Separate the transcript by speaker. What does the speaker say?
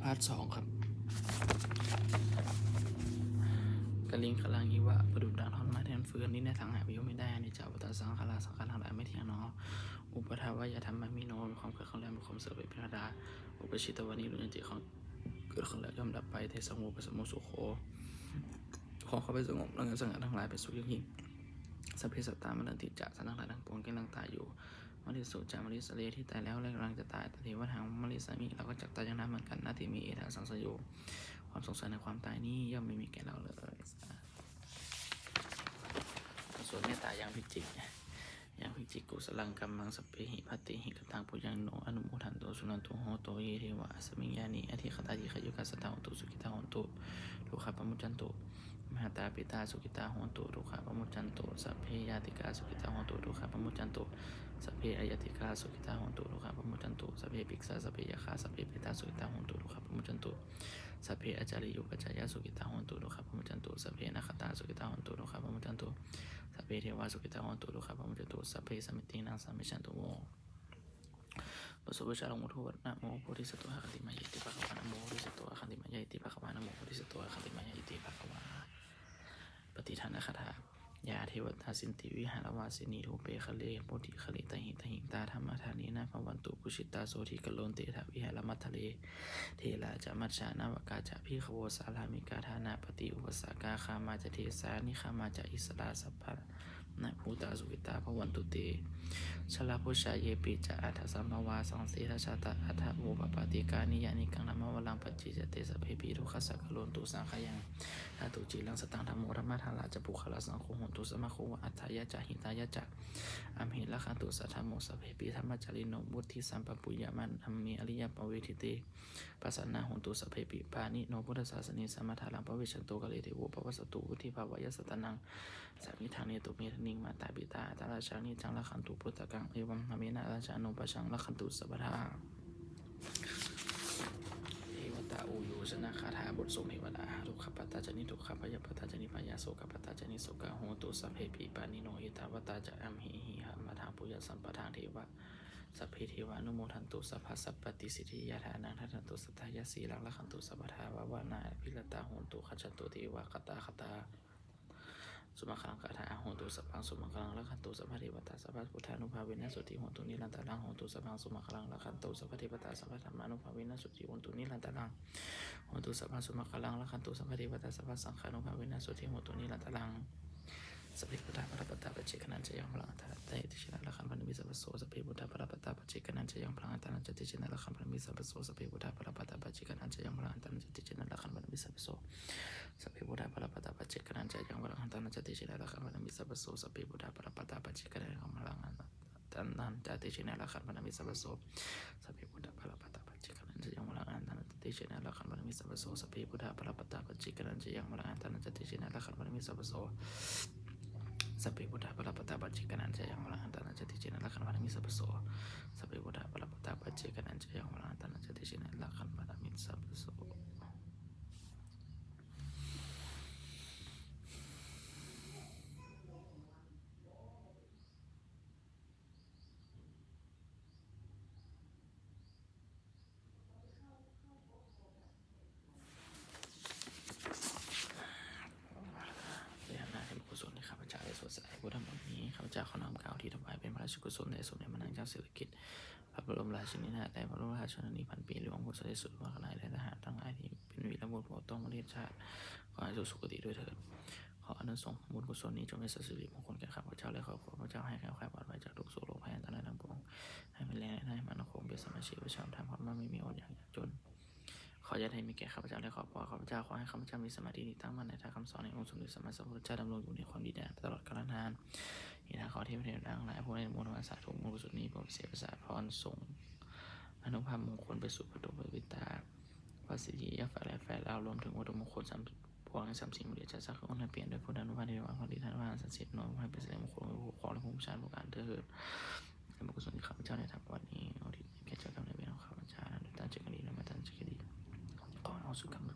Speaker 1: าร์ท 2ครับกลิงกลังอีวะประดุจดังท่อนไม้แทนฟืนนี่ในทางหาวิวไม่ได้ในเจ้าปัตตาสังขารสังขารทั้งหลายไม่เที่ยงเนาะอุปทาวายธรรมมีโนมีความเกิดขึ้นแล้วมีความเสื่อมไปเป็นธรรมดาอุปชิตวานิรุญจิของเกิดขึ้นแล้วย่อมดับไปเทสมุปสมุสุโขของเขาไปสงบแล้วเงินสังขารทั้งหลายไปสุขยิ่งสัพเพสัตตามันติจักสันทั้งหลายทั้งปวงกำลังตายอยู่มริสุจามริสเลที่ตายแล้วและกำลังจะตายแต่เทวทางมริสามีเราก็จักตายอย่างนั้นเหมือนกันนาทีมีเอทางสังสยความสงสัยในความตายนี้ย่อมไม่มีแก่เราเลยส่วนเมตตาอย่างพิจิกอย่างพิจิกกุสลังกัมมังสเปหิพัติหิกตังปุยังโนอนุโมทันโตสุนันตุโหโตเยเทวะสมิงยานิอธิคตาจิขยุกัสตาหนตุสุขิตาหนตุทุกขปมุจจันตุมหาตาปิตาสุขิตาหนตุทุกขปมุจจันตุสัพเพยาติกาสุขิตาหนตุทุกขปมุจจันตุสัพเพอายติกาสุขิตาหนตุทุกขปมุจจันตุสัพเพปิกษาสัพเพยคาสัพเพปิตาสุขิตาหนตุทุกขปมุจจันตุสัพเพอาจาริยุปัจจายสุขิตาหนตุทุกขปมุจจันตุสัพเพนัคตาสุขิตาหนตุทุกขปมุจจันตุสัพเพเทวาสุขิตาหนตุทุกขปมุจจันตุสัพเพสมิตินังสัมมิชันตุโมปสุปชาลงมุทุวัตนะโมโพธิสัตว์หะคันติมายติภะคะวะนะโมโพธิสัตว์หะคันติมายติภะคะวะนะโมโพธิสัตว์หะคันติมายติภะคะวะปฏิทานคาถายาเทวตาสินติวิหารวาสินีทูเปคะเลโพธิคะเลตหิตหิงตาธรรมธานีนาภวันตุกุชิตาโสธิกโลนเตถาวิหารมัททะเลเทลาจามัจฉานาวกาจาพิขโวสาลามิกาธานาปฏิอุปสากาคามาจเทสานิคามาจอิสราสัพพะนะภูตาสุกิตาภวันตุเตชลาพุชาเยปิจาอัฏสัมภวาสังเสทชาตาอัฏโมปปาติกานิยานิกังนามวลังปัจจิจเตสเพปิทุขสักโลนตุสังขยังธาตุจิลังสตังธรรมโมธรรมะธาราจะปุคละสังโฆโหตุสมะโควะอัฏฐายะจะหิตายะจะอัมหิละคันตุสัทธโมสเพปิธรรมจาริโนบุติสัมปปุยามันอัมมีอริยปเวทิเตปัสสนาโหตุสเพปิปานิโนพุทธศาสนิสัมมาทาลังปเวชันโตกะเลเทโวปวัสตุวุธิภาวายสตนังสามิทางเนตุเมธนิงมาตาปิตาตาราชานิจังละคันตุพุทธกังเอวัมหาเมนะราชานุปชังละคันตุสัพพทาเทวตาอุโยชนะคาถาบทสมเทวดาทุกขปัตตาจนิทุกขพยปัตตาจนิพยาโสกปัตตาจนิโสกะโหตุสัพเพปิปานิโนหิตาวตาจะอัมหิหิหามาทางปุยสัมปทางเทวะสัพเพเทวานุโมทันตุสัพพสัพปติสิทธิยาธานังทันตุสัทธายาสีลังละคันตุสัพพทาวาวานาพิรตาโหตุขจันตุเทวะคตาคตาสุมาคังคาถาโหตุสัพพังสุมาคังละคันตุสัพพเทวตาสัพพพุทธานุภาเวนะสุติโหตุนิรันตาลังโหตุสัพพังสุมาคังละคันตุสัพพเทวตาสัพพธรรมานุภาเวนะสุติโหตุนิรันตาลังโหตุสัพพังสุมาคังละคันตุสัพพเทวตาสัพพสังฆานุภาเวนะสุติโหตุนิรันตาลังสัพเพพุทธาปรปัตตาปัจเจกนันจะยังพลังอัตตาเตติชินะละคันพันมิสัพพโสสัพเพพุทธาปรปัตตาปัจเจกนันจะยังพลังอัตตานันจะติชินะละคันพันมิสัพพโสสัพเพพุทธาปรปัตตาปัจเจกนันจะยังพลังอัตตานันจะติชินะละคันพันมิสัพพโสสัพเพพุทธาปรปัตตาปัจเจกนันจะยังพลังอัตตานันจะติชินะละคันพันมิสัพพโสสัพเพพุทธาปรปัตตาปัจเจกนันจะยังพลังอัตตานันจะติชินะละคันพันมิสัพพโสสัพเพพุทธาปรปัตตาปัจเจกนันจะยังพลังอัตตานันจะติชินะละคันพันมิสัพพโสสัพเพพุทธาปรปัตตาปัจเจกนันจะยังพลังอัตตานันจะติชินะละคันพันมิสัพพโสสัพเพพุทธาปรปัตตาปัจเจกนันจะยังพลังอัตตานันจะติชินะละคันพันมิสัพพโสสัพเพพุทธาปรปัตตาปัจเจกนันจะยังพลังอัตตานันจะติชินะละคันพันมิสัพพโสส่วนที่ข้าพเจ้าได้สวดสายพุทธมนต์นี้ข้าพเจ้าขอน้อมกล่าวที่ถวายเป็นพระราชกุศลแด่สมเด็จพระนางเจ้าสิริกิติ์พระบรมราชินีนาถและพระบรมราชชนนีพันปีหลวงพุทธเสด็จสุดมาขณะและทหารทั้งหลายที่เป็นวีรบุรุษโปรดต้องประเทศชาติขอให้สุขติด้วยเถิดขออนุสงฆ์บุญกุศลนี้จงเป็นสิริมงคลแก่ข้าพเจ้าและครอบครัวข้าพเจ้าให้แคล้วคลาดปลอดภัยจากทุกโศกโรคภัยอันตรายทั้งปวงให้เป็นแรงให้มันคงเป็นสมาชิกประชาชนทำความไม่มีอดอยากจนขอญาติให้มีแก่ข้าพเจ้าและครอบครัวข้าพเจ้าขอให้ข้าพเจ้ามีสมาธิตั้งมั่นในทางคำสอนในองค์สมเด็จสัมมาสัมพุทธเจ้าดำรงอยู่ในความดีแดนตลอดกาลนานอิทาขอเทพเทวดาทั้งหลายผู้ในมวลมหาศาลทุกมุขสุดนี้โปรดเสียประสาทพรส่งอนุภาพมงคลไปสู่ประตูปวิตาพระสิทธิยาฝ่ายและแฝดเรารวมถึงวัตถุมงคลพวงสามสิ่งบริจาคสักคนให้เปลี่ยนด้วยพุทธานุภาพในวันพันธิธานว่าสันเสร็จน้อมให้เป็นสิริมงคลในผู้ของและผู้ชาติผู้การเถิดในบุญกุศลที่ข้าพเจ้าได้ทำวันนี้เอาที่แก่เจ้ากรรมในเวรของข้าพเจ้าด้วยตั้งใจกันดีและมาตั้งใจกันดีขอเอาสุขกรรม